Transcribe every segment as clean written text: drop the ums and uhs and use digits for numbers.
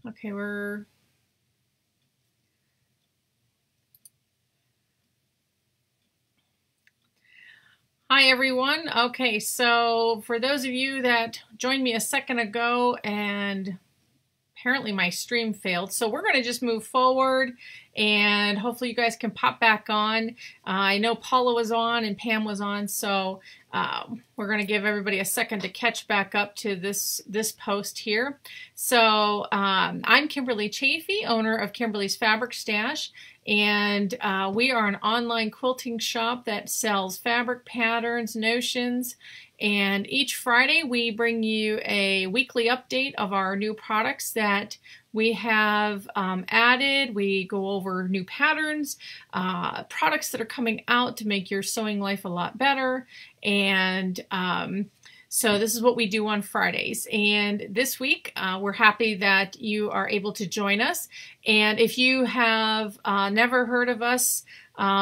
Okay, Hi everyone. Okay, so for those of you that joined me a second ago and apparently my stream failed, so we're going to just move forward and hopefully you guys can pop back on. I know Paula was on and Pam was on, so we're going to give everybody a second to catch back up to this post here. So I'm Kimberly Chafee, owner of Kimberly's Fabric Stash, and we are an online quilting shop that sells fabric patterns, notions, and each Friday we bring you a weekly update of our new products that we have added. We go over new patterns, products that are coming out to make your sewing life a lot better. And so this is what we do on Fridays. And this week, we're happy that you are able to join us. And if you have never heard of us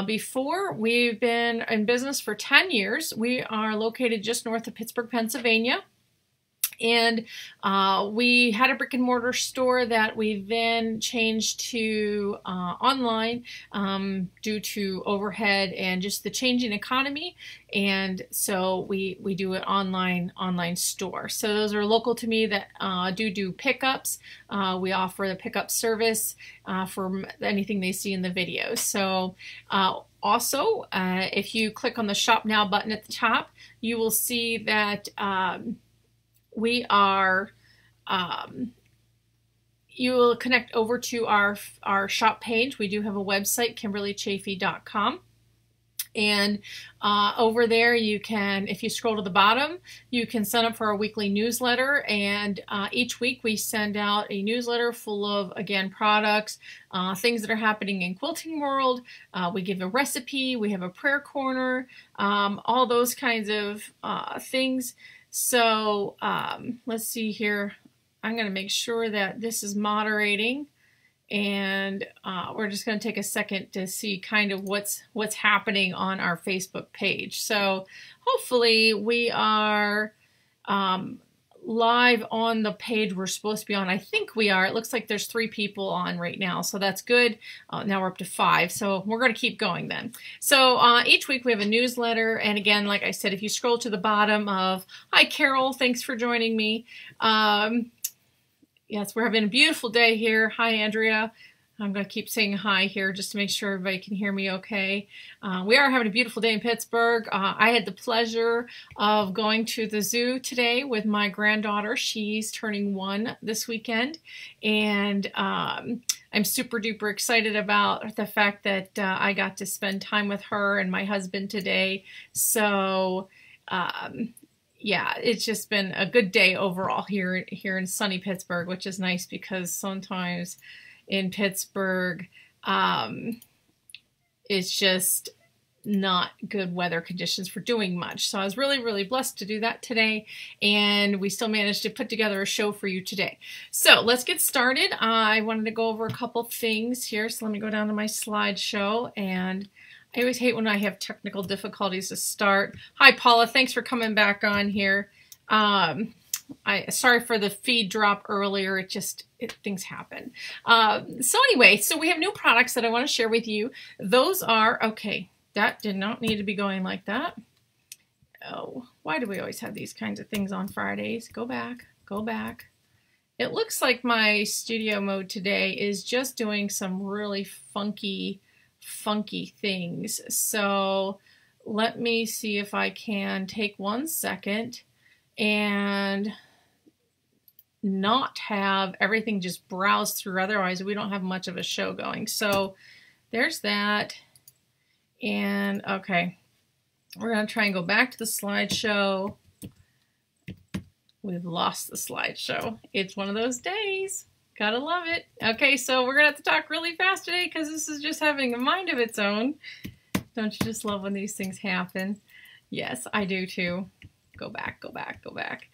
before, we've been in business for 10 years. We are located just north of Pittsburgh, Pennsylvania. And we had a brick and mortar store that we then changed to online due to overhead and just the changing economy. And so we do an online store. So those are local to me that do pickups. We offer the pickup service for anything they see in the videos. So also, if you click on the Shop Now button at the top, you will see that we are, you will connect over to our shop page. We do have a website, kimberlychafee.com. And over there you can, if you scroll to the bottom, you can sign up for our weekly newsletter. And each week we send out a newsletter full of, again, products, things that are happening in quilting world. We give a recipe, we have a prayer corner, all those kinds of things. So let's see here. I'm going to make sure that this is moderating, and we're just going to take a second to see kind of what's happening on our Facebook page. So hopefully we are live on the page we're supposed to be on. I think we are. It looks like there's 3 people on right now, so that's good. Now we're up to 5, so we're going to keep going then. So each week we have a newsletter, and again, like I said, if you scroll to the bottom of, hi Carol, thanks for joining me. Yes, we're having a beautiful day here. Hi Andrea. I'm going to keep saying hi here just to make sure everybody can hear me okay. We are having a beautiful day in Pittsburgh. I had the pleasure of going to the zoo today with my granddaughter. She's turning 1 this weekend, and I'm super duper excited about the fact that I got to spend time with her and my husband today. So yeah, it's just been a good day overall here in sunny Pittsburgh, which is nice because sometimes in Pittsburgh, it's just not good weather conditions for doing much. So I was really, really blessed to do that today, and we still managed to put together a show for you today. So let's get started. I wanted to go over a couple things here, so let me go down to my slideshow, and I always hate when I have technical difficulties to start. Hi Paula, thanks for coming back on here. Sorry for the feed drop earlier. Things happen. So anyway, so we have new products that I want to share with you. Those are, okay, that did not need to be going like that. Oh, why do we always have these kinds of things on Fridays? Go back, go back. It looks like my studio mode today is just doing some really funky things. So let me see if I can take 1 second and not have everything just browse through, otherwise we don't have much of a show going. So there's that. And okay, we're going to try and go back to the slideshow. We've lost the slideshow. It's one of those days. Gotta love it. Okay, so we're gonna have to talk really fast today because this is just having a mind of its own. Don't you just love when these things happen? Yes, I do too. Go back, go back, go back.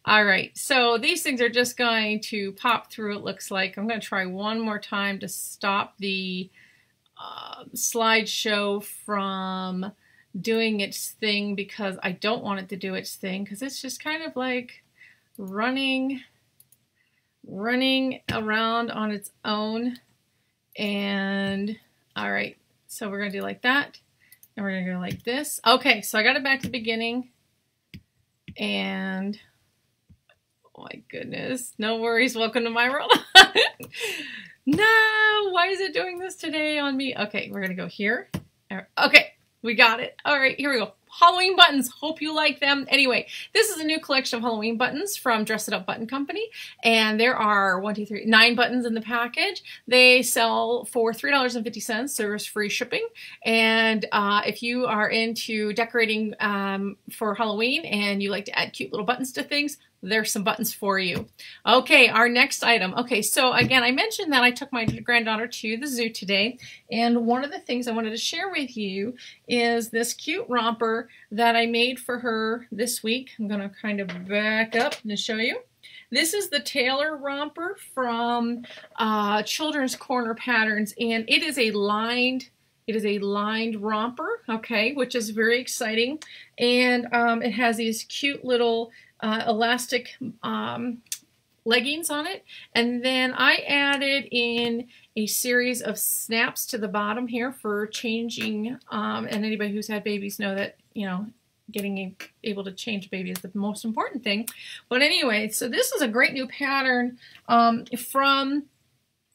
All right, so these things are just going to pop through, it looks like. I'm going to try one more time to stop the slideshow from doing its thing, because I don't want it to do its thing, because it's just kind of like running running around on its own. And all right, so we're gonna do like that, and we're gonna go like this. Okay, so I got it back to the beginning, and oh my goodness, no worries, welcome to my world. No, why is it doing this today on me? Okay, we're gonna go here. Okay, we got it. All right, here we go. Halloween buttons. Hope you like them. Anyway, this is a new collection of Halloween buttons from Dress It Up Button Company. And there are 9 buttons in the package. They sell for $3.50, service-free shipping. And if you are into decorating for Halloween and you like to add cute little buttons to things, there's some buttons for you. Okay, our next item. Okay, so again, I mentioned that I took my granddaughter to the zoo today, and one of the things I wanted to share with you is this cute romper that I made for her this week. I'm gonna kind of back up to show you. This is the Taylor romper from Children's Corner Patterns, and it is a lined romper, okay, which is very exciting. And it has these cute little elastic leggings on it, and then I added in a series of snaps to the bottom here for changing, and anybody who's had babies know that, you know, getting able to change a baby is the most important thing. But anyway, so this is a great new pattern from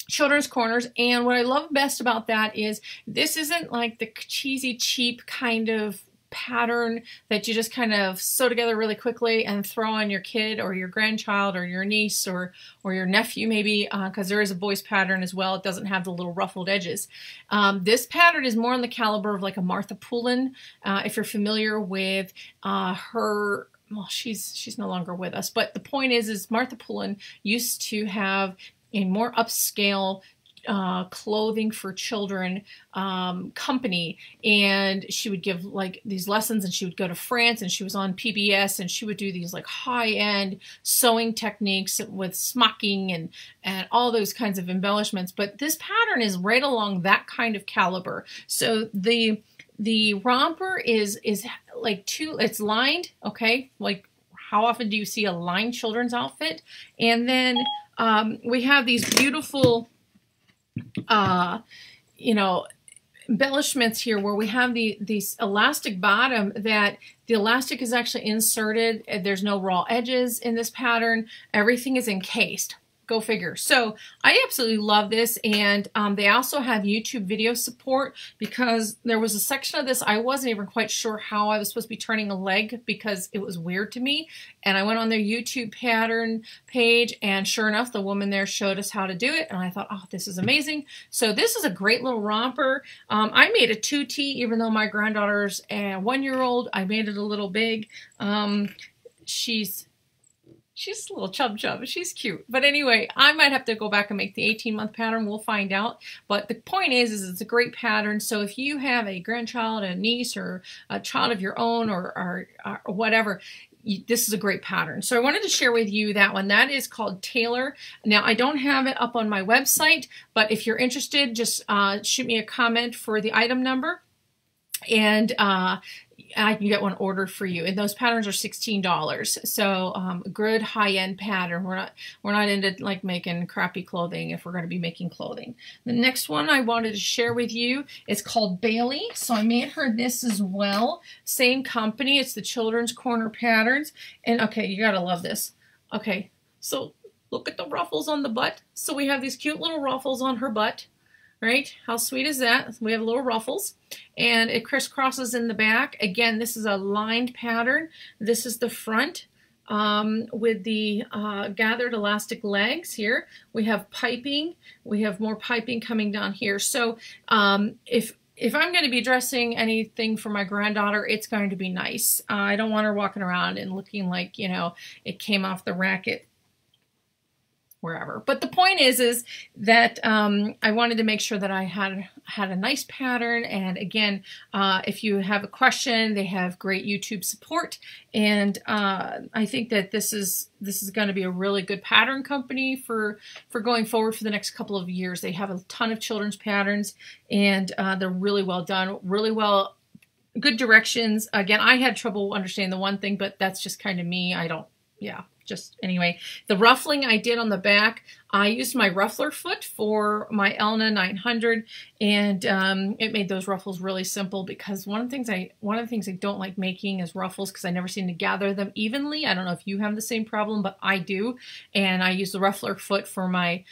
Children's Corners, and what I love best about that is this isn't like the cheesy, cheap kind of pattern that you just kind of sew together really quickly and throw on your kid or your grandchild or your niece or your nephew maybe, because there is a boys pattern as well. It doesn't have the little ruffled edges. This pattern is more on the caliber of like a Martha Pullen. If you're familiar with her, well, she's no longer with us, but the point is Martha Pullen used to have a more upscale clothing for children company, and she would give like these lessons, and she would go to France, and she was on PBS, and she would do these like high-end sewing techniques with smocking and all those kinds of embellishments. But this pattern is right along that kind of caliber. So the romper is like it's lined, okay? Like how often do you see a lined children's outfit? And then we have these beautiful you know, embellishments here where we have these elastic bottom that the elastic is actually inserted. There's no raw edges in this pattern. Everything is encased. Go figure. So I absolutely love this, and they also have YouTube video support, because there was a section of this I wasn't even quite sure how I was supposed to be turning a leg because it was weird to me, and I went on their YouTube pattern page, and sure enough the woman there showed us how to do it, and I thought, oh, this is amazing. So this is a great little romper. I made a 2T, even though my granddaughter's a 1-year-old. I made it a little big. She's a little chub. She's cute. But anyway, I might have to go back and make the 18-month pattern. We'll find out. But the point is it's a great pattern. So if you have a grandchild, a niece, or a child of your own, or whatever, this is a great pattern. So I wanted to share with you that one. That is called Taylor. Now, I don't have it up on my website, but if you're interested, just shoot me a comment for the item number, and I can get one ordered for you. And those patterns are $16. So good high-end pattern. We're not into like making crappy clothing if we're going to be making clothing. The next one I wanted to share with you is called Bailey. So I made her this as well. Same company. It's the Children's Corner Patterns. And okay, you gotta love this. Okay, so look at the ruffles on the butt. So we have these cute little ruffles on her butt. Right? How sweet is that? We have little ruffles, and it crisscrosses in the back. Again, this is a lined pattern. This is the front with the gathered elastic legs here. We have piping. We have more piping coming down here. So if I'm going to be dressing anything for my granddaughter, it's going to be nice. I don't want her walking around and looking like, you know, it came off the rack at wherever. But the point is that I wanted to make sure that I had a nice pattern. And again, if you have a question, they have great YouTube support. And I think that this is going to be a really good pattern company for going forward for the next couple of years. They have a ton of children's patterns, and they're really well done, really well, good directions. Again, I had trouble understanding the one thing, but that's just kind of me. I don't yeah, just anyway, the ruffling I did on the back, I used my ruffler foot for my Elna 900, and it made those ruffles really simple, because one of the things I don't like making is ruffles, because I never seem to gather them evenly. I don't know if you have the same problem, but I do, and I use the ruffler foot for my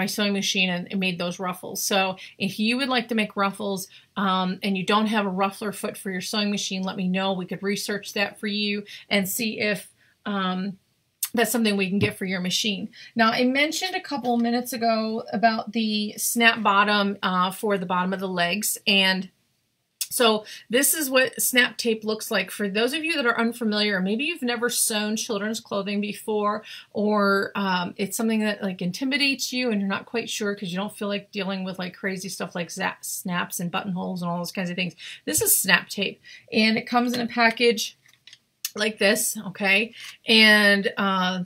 sewing machine, and it made those ruffles. So if you would like to make ruffles and you don't have a ruffler foot for your sewing machine, let me know. We could research that for you and see if that's something we can get for your machine. Now, I mentioned a couple of minutes ago about the snap bottom for the bottom of the legs, and so this is what snap tape looks like. For those of you that are unfamiliar, maybe you've never sewn children's clothing before, or it's something that like intimidates you and you're not quite sure because you don't feel like dealing with like crazy stuff like snaps and buttonholes and all those kinds of things. This is snap tape, and it comes in a package like this, okay? And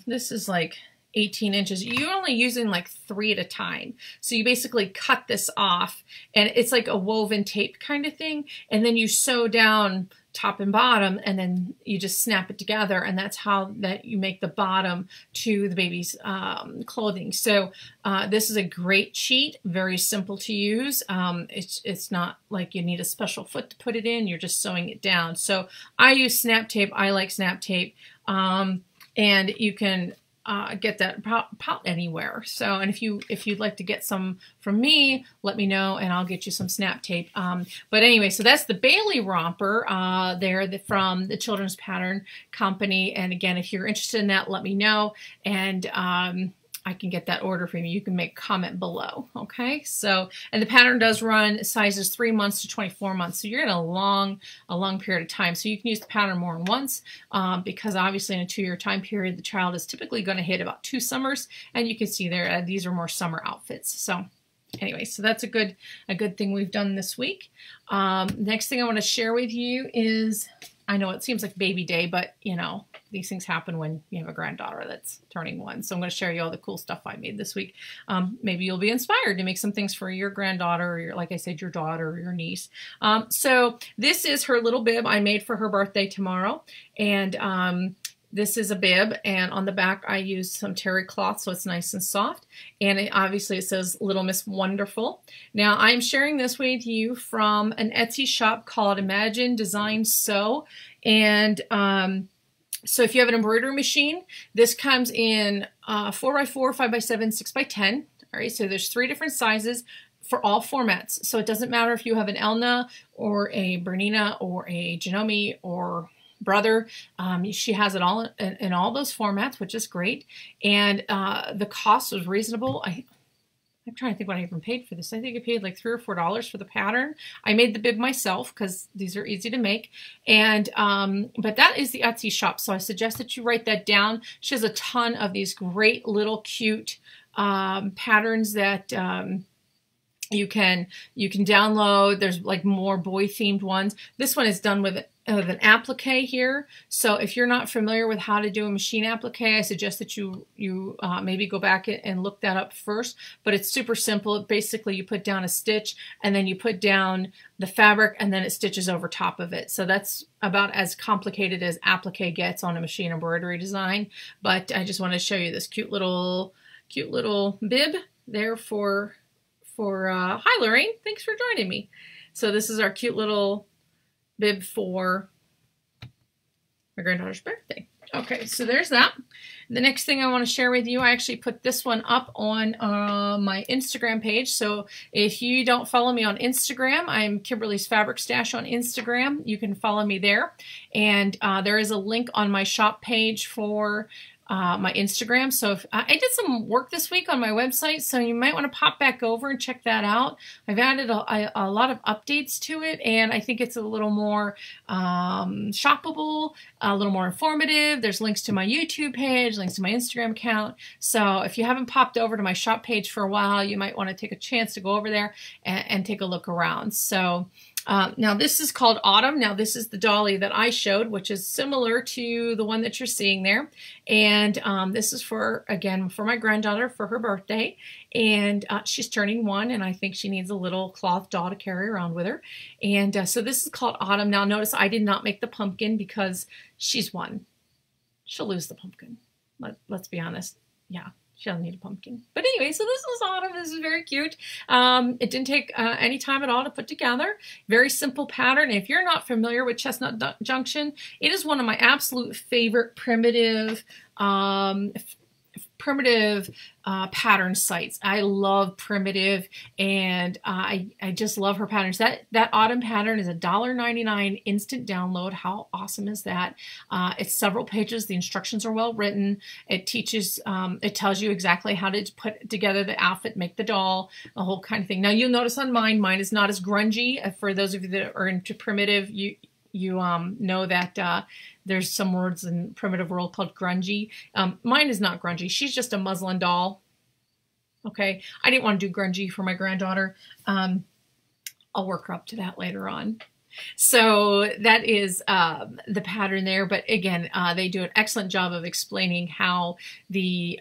this is like 18 inches. You're only using like 3 at a time. So you basically cut this off, and it's like a woven tape kind of thing. And then you sew down top and bottom, and then you just snap it together, and that's how that you make the bottom to the baby's clothing. So this is a great cheat, very simple to use. It's not like you need a special foot to put it in, you're just sewing it down. So I use snap tape. I like snap tape, and you can get that about anywhere. So, and if you'd like to get some from me, let me know and I'll get you some snap tape. But anyway, so that's the Bailey romper from the Children's Pattern Company. And again, if you're interested in that, let me know, and I can get that order from you. You can make a comment below, okay? So, and the pattern does run sizes 3 months to 24 months. So you're in a long period of time. So you can use the pattern more than once, because obviously in a 2-year time period, the child is typically going to hit about 2 summers. And you can see there, these are more summer outfits. So anyway, so that's a good thing we've done this week. Next thing I want to share with you is, I know it seems like baby day, but you know, these things happen when you have a granddaughter that's turning 1. So I'm going to share you all the cool stuff I made this week. Maybe you'll be inspired to make some things for your granddaughter, or your, like I said, your daughter or your niece. So this is her little bib I made for her birthday tomorrow. And this is a bib, and on the back I used some terry cloth so it's nice and soft. And obviously it says Little Miss Wonderful. Now I'm sharing this with you from an Etsy shop called Imagine Design Sew. And so if you have an embroidery machine, this comes in 4x4, 5x7, 6x10. All right, so there's 3 different sizes for all formats. So it doesn't matter if you have an Elna or a Bernina or a Janome or Brother. She has it all in all those formats, which is great. And the cost was reasonable. I'm trying to think what I even paid for this. I think I paid like $3 or $4 for the pattern. I made the bib myself because these are easy to make. And but that is the Etsy shop, so I suggest that you write that down. She has a ton of these great little cute patterns that you can download. There's like more boy themed ones. This one is done with an applique here. So if you're not familiar with how to do a machine applique, I suggest that you maybe go back and look that up first. But it's super simple. Basically, you put down a stitch, and then you put down the fabric, and then it stitches over top of it. So that's about as complicated as applique gets on a machine embroidery design. But I just want to show you this cute little bib there for hi Lorraine, thanks for joining me. So this is our cute little bib for my granddaughter's birthday. Okay, so there's that. The next thing I want to share with you, I actually put this one up on my Instagram page. So if you don't follow me on Instagram, I'm Kimberly's Fabric Stash on Instagram. You can follow me there. And there is a link on my shop page for my Instagram. So if, I did some work this week on my website, so you might want to pop back over and check that out. I've added a lot of updates to it, and I think it's a little more shoppable, a little more informative. There's links to my YouTube page, links to my Instagram account. So if you haven't popped over to my shop page for a while, you might want to take a chance to go over there and take a look around. So now this is called Autumn. Now this is the dolly that I showed, which is similar to the one that you're seeing there. And this is again, for my granddaughter for her birthday. And she's turning 1, and I think she needs a little cloth doll to carry around with her. And so this is called Autumn. Now notice I did not make the pumpkin because she's 1. She'll lose the pumpkin. let's be honest. Yeah, she doesn't need a pumpkin. But anyway, so this is Autumn. This is very cute. It didn't take any time at all to put together. Very simple pattern. If you're not familiar with Chestnut Junction, it is one of my absolute favorite primitive pattern sites. I love Primitive, and I just love her patterns. That Autumn pattern is $1.99 instant download. How awesome is that? It's several pages. The instructions are well written. It teaches, it tells you exactly how to put together the outfit, make the doll, the whole kind of thing. Now you'll notice on mine is not as grungy. For those of you that are into Primitive, you know that there's some words in Primitive world called grungy. Mine is not grungy. She's just a muslin doll. Okay, I didn't want to do grungy for my granddaughter. I'll work her up to that later on. So that is the pattern there. But again, they do an excellent job of explaining how the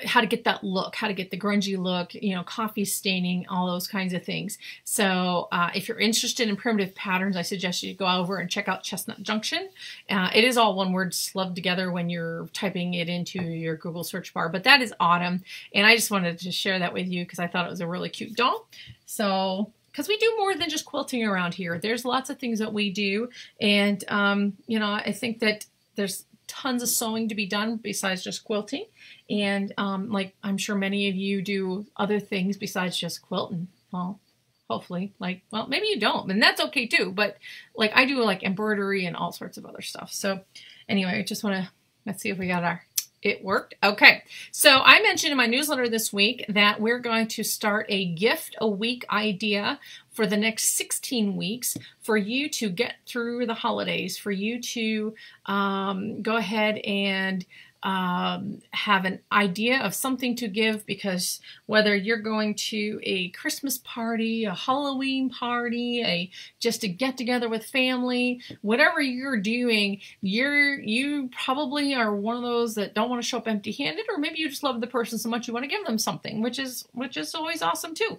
how to get that look, how to get the grungy look, you know, coffee staining, all those kinds of things. So if you're interested in primitive patterns, I suggest you go over and check out Chestnut Junction. It is all one word slugged together when you're typing it into your Google search bar, but that is Autumn. And I just wanted to share that with you because I thought it was a really cute doll. So, because we do more than just quilting around here. There's lots of things that we do. And, you know, I think that there's tons of sewing to be done besides just quilting. And like I'm sure many of you do other things besides just quilting. Well, hopefully, like, well, maybe you don't, and that's okay too. But like I do like embroidery and all sorts of other stuff. So anyway, I just want to, let's see if we got it worked. Okay, so I mentioned in my newsletter this week that we're going to start a gift a week idea for the next 16 weeks for you to get through the holidays, for you to go ahead and have an idea of something to give, because whether you're going to a Christmas party, a Halloween party, just a get together with family, whatever you're doing, you probably are one of those that don't want to show up empty-handed, or maybe you just love the person so much you want to give them something, which is always awesome too.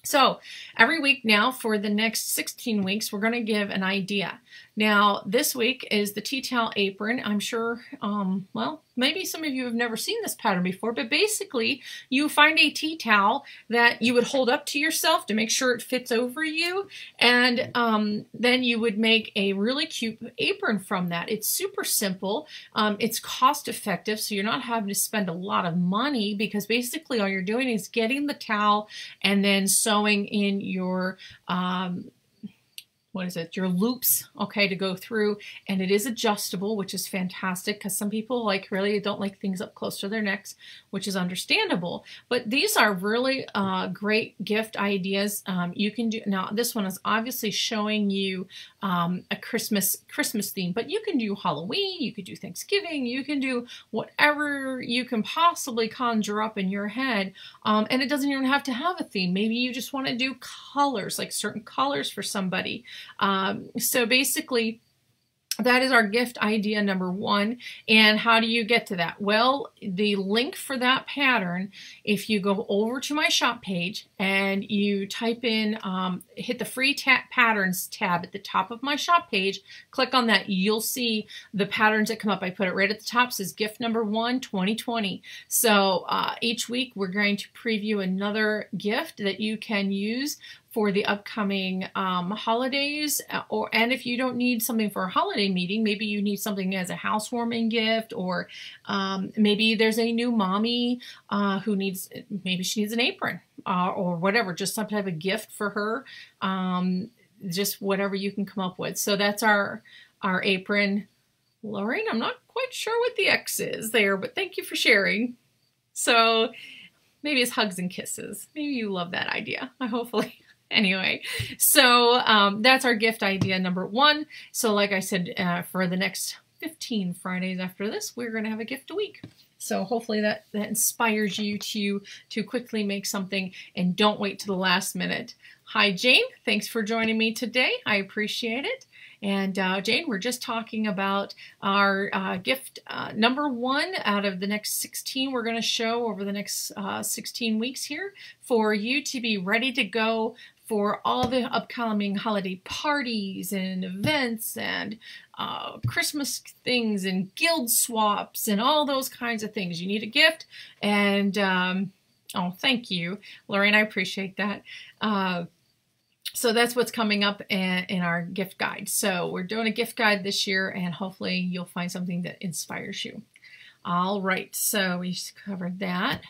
So every week now for the next 16 weeks, we're going to give an idea. Now, this week is the tea towel apron. I'm sure, well, maybe some of you have never seen this pattern before, but basically you find a tea towel that you would hold up to yourself to make sure it fits over you. And then you would make a really cute apron from that. It's super simple. It's cost effective, so you're not having to spend a lot of money, because basically all you're doing is getting the towel and then sewing in your your loops, okay, to go through. And it is adjustable, which is fantastic, because some people like really don't like things up close to their necks, which is understandable. But these are really great gift ideas. You can do, now this one is obviously showing you a Christmas theme, but you can do Halloween, you could do Thanksgiving, you can do whatever you can possibly conjure up in your head. And it doesn't even have to have a theme. Maybe you just want to do colors, like certain colors for somebody. So basically, that is our gift idea number one. And how do you get to that? Well, the link for that pattern, if you go over to my shop page and you type in, hit the free patterns tab at the top of my shop page, click on that, you'll see the patterns that come up. I put it right at the top, says gift number 1, 2020. So each week we're going to preview another gift that you can use for the upcoming holidays, and if you don't need something for a holiday meeting, maybe you need something as a housewarming gift, or maybe there's a new mommy who needs, maybe she needs an apron or whatever, just some type of gift for her, just whatever you can come up with. So that's our apron. Lorraine, I'm not quite sure what the X is there, but thank you for sharing. So maybe it's hugs and kisses. Maybe you love that idea. Hopefully. Anyway, so that's our gift idea number 1. So like I said, for the next 15 Fridays after this, we're going to have a gift a week. So hopefully that inspires you to quickly make something and don't wait to the last minute. Hi, Jane. Thanks for joining me today. I appreciate it. And Jane, we're just talking about our gift number 1 out of the next 16 we're going to show over the next 16 weeks here for you to be ready to go for all the upcoming holiday parties and events and Christmas things and guild swaps and all those kinds of things. You need a gift, and oh, thank you, Lorraine, I appreciate that. So that's what's coming up in our gift guide. So we're doing a gift guide this year, and hopefully you'll find something that inspires you. All right, so we just covered that.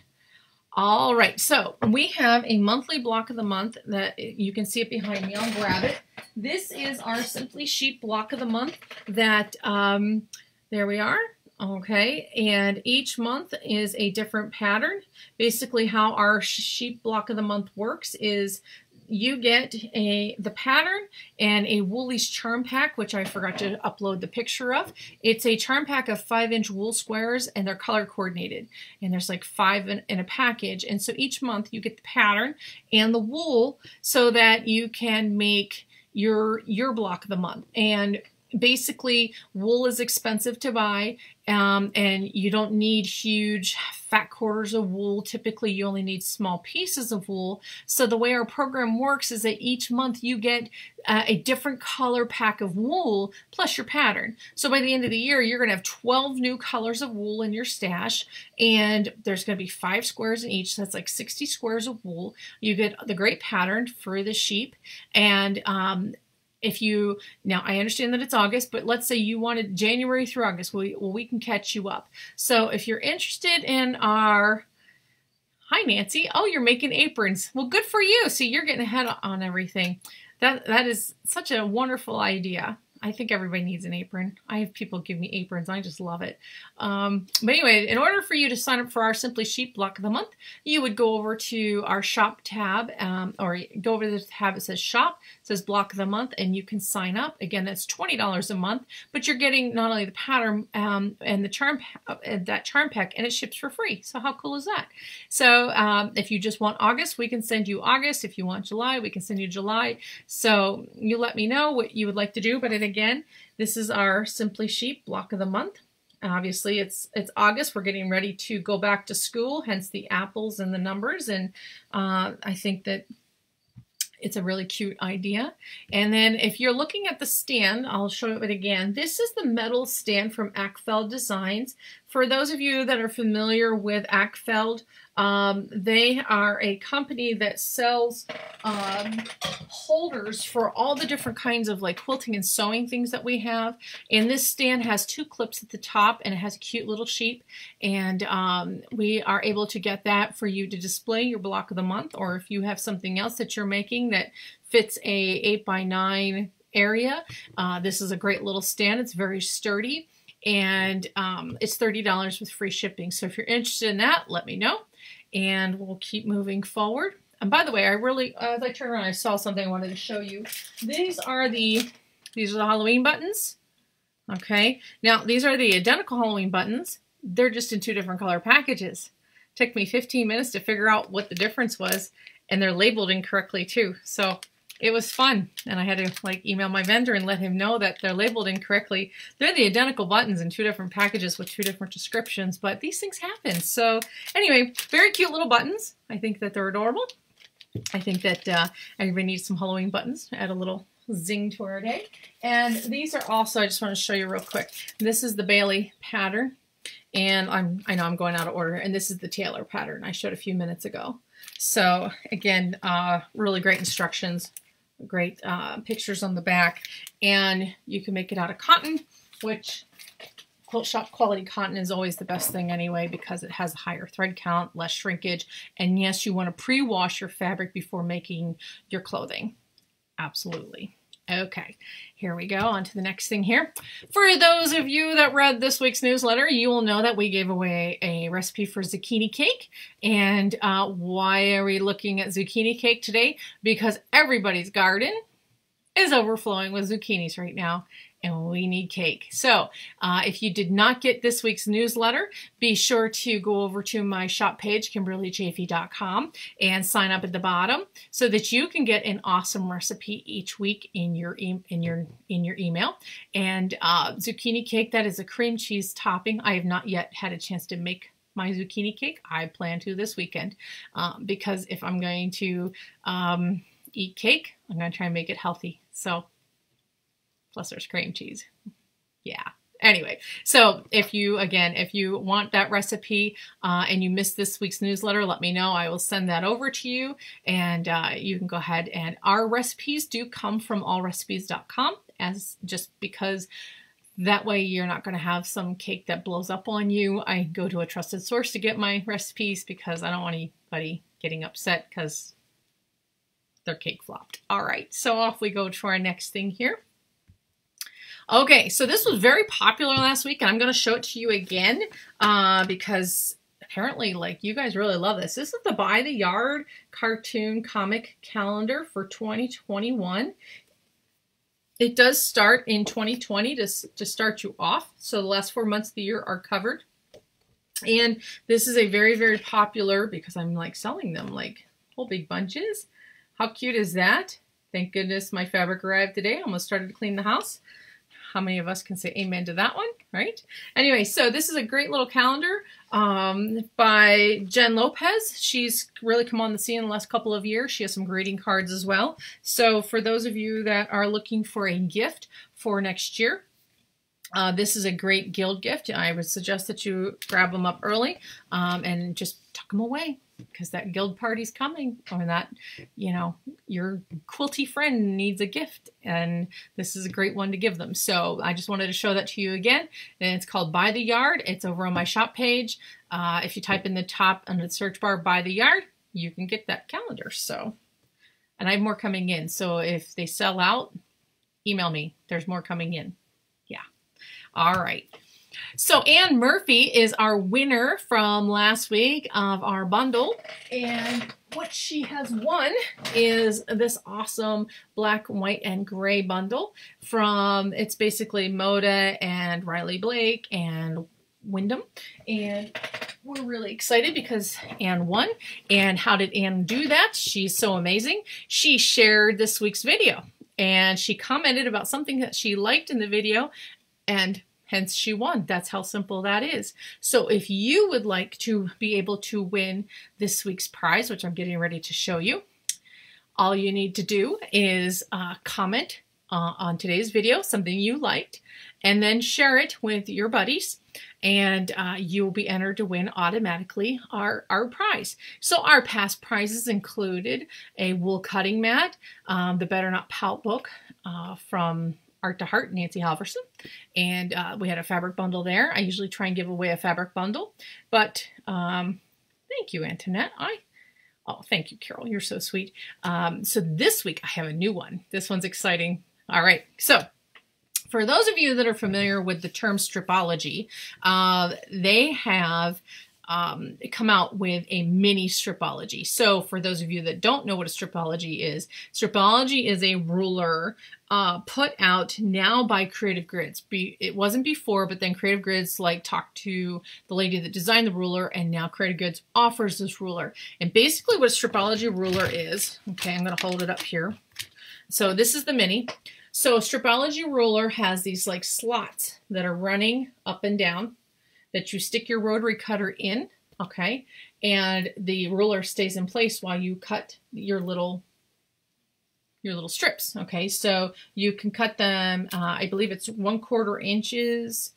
All right, so we have a monthly block of the month that you can see it behind me. I'll grab it. This is our Simply Sheep block of the month that, there we are. Okay, and each month is a different pattern. Basically how our sheep block of the month works is you get the pattern and a Woolies charm pack, which I forgot to upload the picture of. It's a charm pack of 5-inch wool squares, and they're color coordinated. And there's like 5 in a package. And so each month you get the pattern and the wool so that you can make your block of the month. And basically, wool is expensive to buy, and you don't need huge fat quarters of wool. Typically, you only need small pieces of wool. So the way our program works is that each month you get a different color pack of wool plus your pattern. So by the end of the year, you're going to have 12 new colors of wool in your stash, and there's going to be 5 squares in each. So that's like 60 squares of wool. You get the great pattern for the sheep, and if you, now I understand that it's August, but let's say you wanted January through August, we can catch you up. So if you're interested in our, hi Nancy, oh, you're making aprons. Well, good for you. See, you're getting ahead on everything. That is such a wonderful idea. I think everybody needs an apron. I have people give me aprons. I just love it. But anyway, in order for you to sign up for our Simply Sheep block of the month, you would go over to our shop tab, or go over to the tab that says shop, it says block of the month, and you can sign up. Again, that's $20 a month, but you're getting not only the pattern and the charm, that charm pack, and it ships for free. So how cool is that? So if you just want August, we can send you August. If you want July, we can send you July. So you let me know what you would like to do. But again, this is our Simply Sheep block of the month. Obviously, it's August. We're getting ready to go back to school, hence the apples and the numbers. And I think that it's a really cute idea. And then if you're looking at the stand, I'll show it again. This is the metal stand from Ackfeld Designs. For those of you that are familiar with Ackfeld, they are a company that sells holders for all the different kinds of like quilting and sewing things that we have. And this stand has 2 clips at the top, and it has a cute little sheep. And we are able to get that for you to display your block of the month, or if you have something else that you're making that fits a 8x9 area. This is a great little stand. It's very sturdy, and it's $30 with free shipping. So if you're interested in that, let me know, and we'll keep moving forward. And by the way, I really, as I turned around, I saw something I wanted to show you. These are the Halloween buttons. Okay, now these are the identical Halloween buttons. They're just in 2 different color packages. It took me 15 minutes to figure out what the difference was, and they're labeled incorrectly too. So it was fun, and I had to like email my vendor and let him know that they're labeled incorrectly. They're the identical buttons in 2 different packages with 2 different descriptions, but these things happen. So anyway, very cute little buttons. I think that they're adorable. I think that everybody needs some Halloween buttons to add a little zing to our day. And these are also, I just want to show you real quick. This is the Bailey pattern, and I know I'm going out of order, and this is the Taylor pattern I showed a few minutes ago. So again, really great instructions, great pictures on the back, and you can make it out of cotton, which quilt shop quality cotton is always the best thing anyway, because it has a higher thread count, less shrinkage, and yes, you want to pre-wash your fabric before making your clothing. Absolutely. Okay, here we go on to the next thing here. For those of you that read this week's newsletter, you will know that we gave away a recipe for zucchini cake. And why are we looking at zucchini cake today? Because everybody's garden is overflowing with zucchinis right now, and we need cake. So if you did not get this week's newsletter, be sure to go over to my shop page, KimberlyChafee.com, and sign up at the bottom so that you can get an awesome recipe each week in your email. And zucchini cake, that is a cream cheese topping. I have not yet had a chance to make my zucchini cake. I plan to this weekend because if I'm going to eat cake. I'm going to try and make it healthy. So, plus there's cream cheese. Yeah. Anyway, so if you want that recipe and you missed this week's newsletter, let me know. I will send that over to you, and you can go ahead. And our recipes do come from allrecipes.com, as just because that way you're not going to have some cake that blows up on you. I go to a trusted source to get my recipes because I don't want anybody getting upset because their cake flopped. All right, so off we go to our next thing here. Okay, so this was very popular last week, and I'm going to show it to you again because apparently, like, you guys really love this. This is the By the Yard cartoon comic calendar for 2021. It does start in 2020 to start you off, so the last 4 months of the year are covered. And this is a very, very popular, because I'm like selling them like whole big bunches. How cute is that? Thank goodness my fabric arrived today. Almost started to clean the house. How many of us can say amen to that one, right? Anyway, so this is a great little calendar by Jen Lopez. She's really come on the scene in the last couple of years. She has some greeting cards as well. So for those of you that are looking for a gift for next year, this is a great guild gift. I would suggest that you grab them up early and just tuck them away, because that guild party's coming, or that, you know, your quilty friend needs a gift, and this is a great one to give them. So I just wanted to show that to you again, and it's called By the Yard. It's over on my shop page. If you type in the top under the search bar By the Yard, you can get that calendar. So, and I have more coming in, so if they sell out, email me. There's more coming in. Yeah. All right. So Ann Murphy is our winner from last week of our bundle, and what she has won is this awesome black, white, and gray bundle from, it's basically Moda and Riley Blake and Wyndham, and we're really excited because Ann won. And how did Ann do that? She's so amazing. She shared this week's video, and she commented about something that she liked in the video, and hence she won. That's how simple that is. So if you would like to be able to win this week's prize, which I'm getting ready to show you, all you need to do is comment on today's video, something you liked, and then share it with your buddies, and you will be entered to win automatically our prize. So our past prizes included a wool cutting mat, the Better Not Pout book from Art to Heart, Nancy Halverson, and we had a fabric bundle there. I usually try and give away a fabric bundle, but thank you, Antoinette. Oh, thank you, Carol. You're so sweet. So this week I have a new one. This one's exciting. All right. So for those of you that are familiar with the term stripology, they have come out with a mini stripology. So for those of you that don't know what a stripology is a ruler put out now by Creative Grids. It wasn't before, but then Creative Grids talked to the lady that designed the ruler, and now Creative Grids offers this ruler. And basically what a stripology ruler is, okay, I'm going to hold it up here. So this is the mini. So a stripology ruler has these slots that are running up and down, that you stick your rotary cutter in, okay, and the ruler stays in place while you cut your little strips, okay. So you can cut them, I believe it's 1/4 inches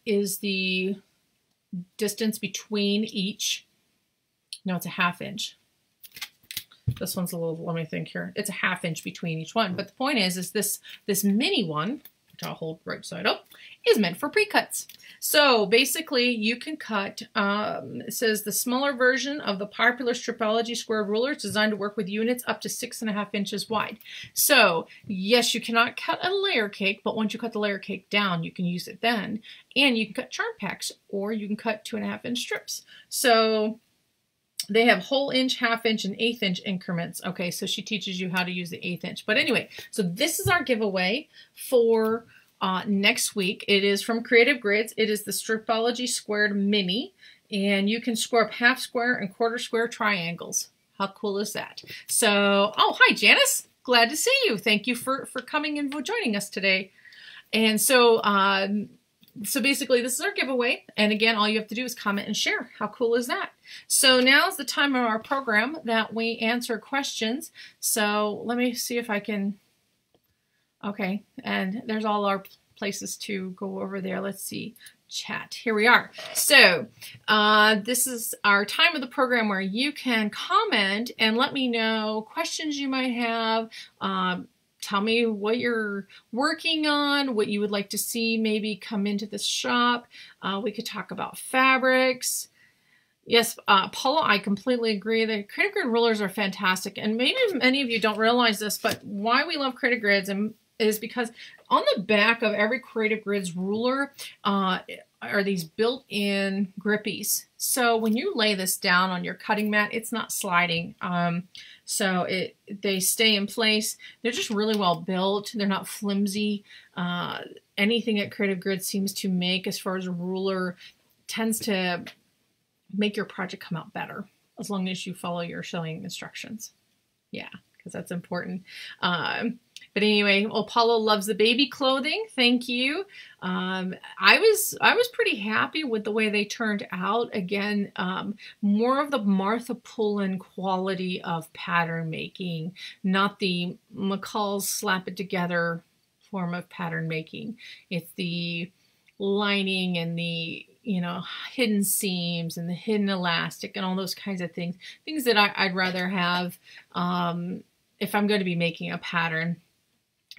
is the distance between each. No, it's a 1/2 inch. This one's a little, let me think here. It's a 1/2 inch between each one. But the point is this mini one, which I'll hold right side up, is meant for pre-cuts. So basically you can cut, it says the smaller version of the popular stripology squared ruler is designed to work with units up to 6.5 inches wide. So yes, you cannot cut a layer cake, but once you cut the layer cake down, you can use it then. And you can cut charm packs, or you can cut 2.5 inch strips. So they have whole inch, 1/2 inch, and 1/8 inch increments. Okay, so she teaches you how to use the 1/8 inch. But anyway, so this is our giveaway for next week. It is from Creative Grids. It is the Stripology Squared Mini, and you can score up 1/2 square and 1/4 square triangles. How cool is that? So, oh, hi, Janice. Glad to see you. Thank you for coming and joining us today. And so So basically this is our giveaway. And again, all you have to do is comment and share. How cool is that? So now's the time of our program that we answer questions. So let me see if I can, okay. And there's all our places to go over there. Let's see. Chat. Here we are. So this is our time of the program where you can comment and let me know questions you might have. Tell me what you're working on, what you would like to see maybe come into the shop. We could talk about fabrics. Yes, Paula, I completely agree. The Creative Grid rulers are fantastic. And maybe many of you don't realize this, but why we love Creative Grids is because on the back of every Creative Grids ruler are these built-in grippies. So when you lay this down on your cutting mat, it's not sliding. So they stay in place. They're just really well built. They're not flimsy. Anything that Creative Grid seems to make as far as a ruler tends to make your project come out better as long as you follow your sewing instructions. Yeah, because that's important. But anyway, Apollo loves the baby clothing. Thank you. I was pretty happy with the way they turned out. Again, more of the Martha Pullen quality of pattern making, not the McCall's slap it together form of pattern making. It's the lining and the hidden seams and the hidden elastic and all those kinds of things. Things that I'd rather have if I'm going to be making a pattern.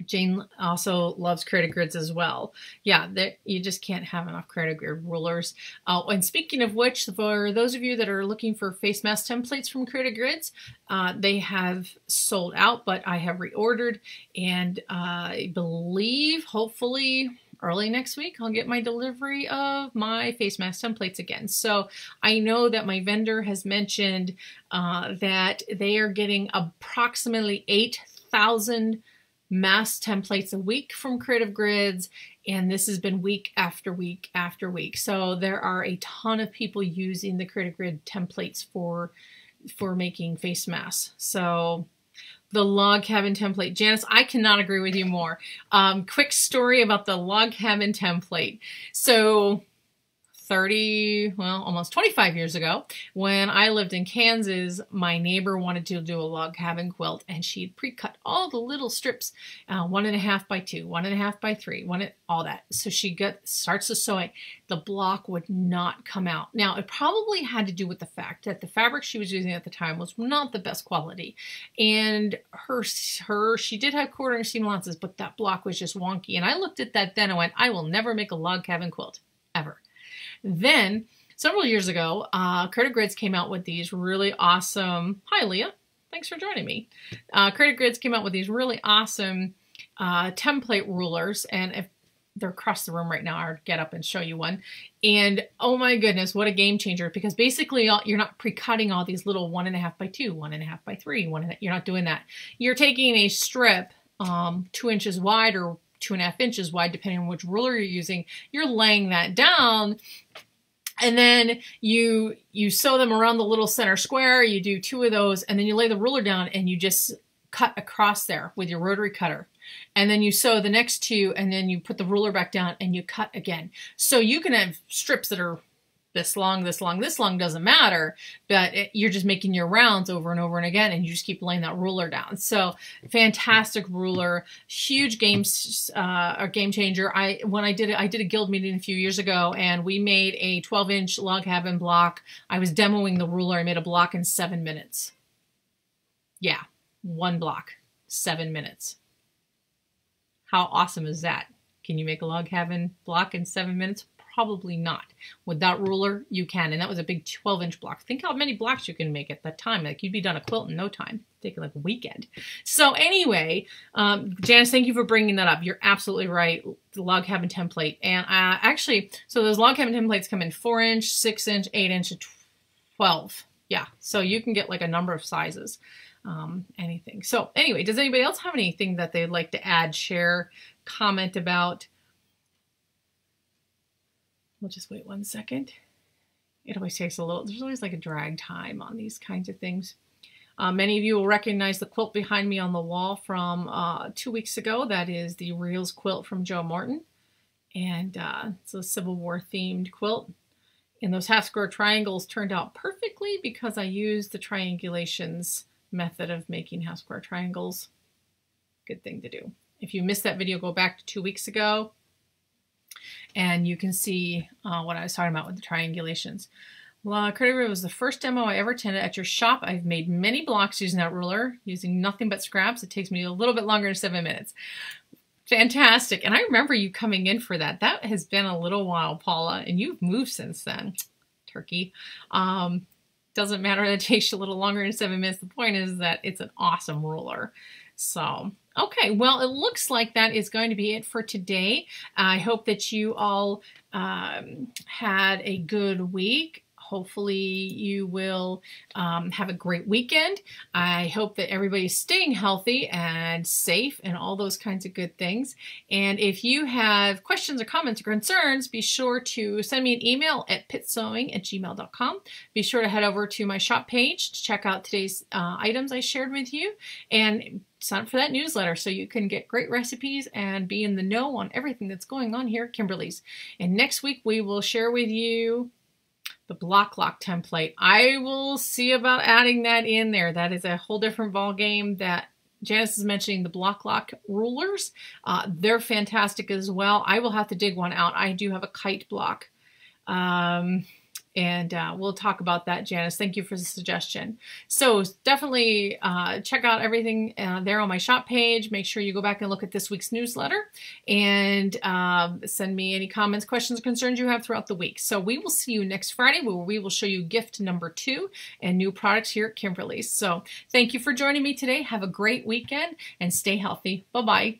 Jane also loves Creative Grids as well. Yeah, you just can't have enough Creative Grid rulers. And speaking of which, for those of you that are looking for face mask templates from Creative Grids, they have sold out, but I have reordered, and I believe, hopefully, early next week, I'll get my delivery of my face mask templates again. So I know that my vendor has mentioned that they are getting approximately 8,000 mask templates a week from Creative Grids, and this has been week after week after week. So there are a ton of people using the Creative Grid templates for making face masks. So the log cabin template. Janice, I cannot agree with you more. Quick story about the log cabin template. So almost 25 years ago, when I lived in Kansas, my neighbor wanted to do a log cabin quilt, and she'd pre-cut all the little strips, 1.5 by 2, 1.5 by 3, all that. So she starts to sew it. The block would not come out. Now, it probably had to do with the fact that the fabric she was using at the time was not the best quality, and she did have 1/4 seam allowances, but that block was just wonky. And I looked at that then and went, I will never make a log cabin quilt ever. Then, several years ago, Creative Grids came out with these really awesome, hi Leah, thanks for joining me. Creative Grids came out with these really awesome template rulers, and if they're across the room right now, I'll get up and show you one. And oh my goodness, what a game changer, because basically you're not pre-cutting all these little 1.5 by 2, 1.5 by 3, you're not doing that. You're taking a strip 2 inches wide or 2.5 inches wide, depending on which ruler you're using. You're laying that down, and then you sew them around the little center square. You do 2 of those, and then you lay the ruler down and you just cut across there with your rotary cutter. And then you sew the next 2, and then you put the ruler back down and you cut again. So you can have strips that are this long, this long, this long, doesn't matter, but you're just making your rounds over and over and again, and you just keep laying that ruler down. So fantastic ruler, huge game changer. When I did a guild meeting a few years ago, and we made a 12-inch log cabin block. I was demoing the ruler. I made a block in 7 minutes. Yeah, 1 block, 7 minutes. How awesome is that? Can you make a log cabin block in 7 minutes? Probably not. With that ruler, you can. And that was a big 12-inch block. Think how many blocks you can make at that time. Like, you'd be done a quilt in no time. Taking like a weekend. So anyway, Janice, thank you for bringing that up. You're absolutely right. The log cabin template. And actually, so those log cabin templates come in 4-inch, 6-inch, 8-inch, and 12. Yeah. So you can get like a number of sizes. Anything. So anyway, does anybody else have anything that they'd like to add, share, comment about? We'll just wait 1 second. It always takes a little, there's always like a drag time on these kinds of things. Many of you will recognize the quilt behind me on the wall from 2 weeks ago. That is the Reels quilt from Joe Morton. And it's a Civil War themed quilt. And those half square triangles turned out perfectly because I used the triangulations method of making half square triangles. Good thing to do. If you missed that video, go back to 2 weeks ago and you can see what I was talking about with the triangulations. Well, Credit River was the first demo I ever attended at your shop. I've made many blocks using that ruler, using nothing but scraps. It takes me a little bit longer than 7 minutes. Fantastic. And I remember you coming in for that. That has been a little while, Paula, and you've moved since then. Turkey. Doesn't matter that it takes you a little longer than 7 minutes. The point is that it's an awesome ruler. So, okay, well, it looks like that is going to be it for today. I hope that you all had a good week. Hopefully you will have a great weekend. I hope that everybody's staying healthy and safe and all those kinds of good things. And if you have questions or comments or concerns, be sure to send me an email at pitsewing@gmail.com. Be sure to head over to my shop page to check out today's items I shared with you and sign up for that newsletter so you can get great recipes and be in the know on everything that's going on here at Kimberly's. And next week we will share with you the block lock template. I will see about adding that in there. That is a whole different ball game. That Janice is mentioning the block lock rulers. They're fantastic as well. I will have to dig one out. I do have a kite block. And we'll talk about that, Janice. Thank you for the suggestion. So definitely check out everything there on my shop page. Make sure you go back and look at this week's newsletter and send me any comments, questions, or concerns you have throughout the week. So we will see you next Friday where we will show you gift number 2 and new products here at Kimberly's. So thank you for joining me today. Have a great weekend and stay healthy. Bye-bye.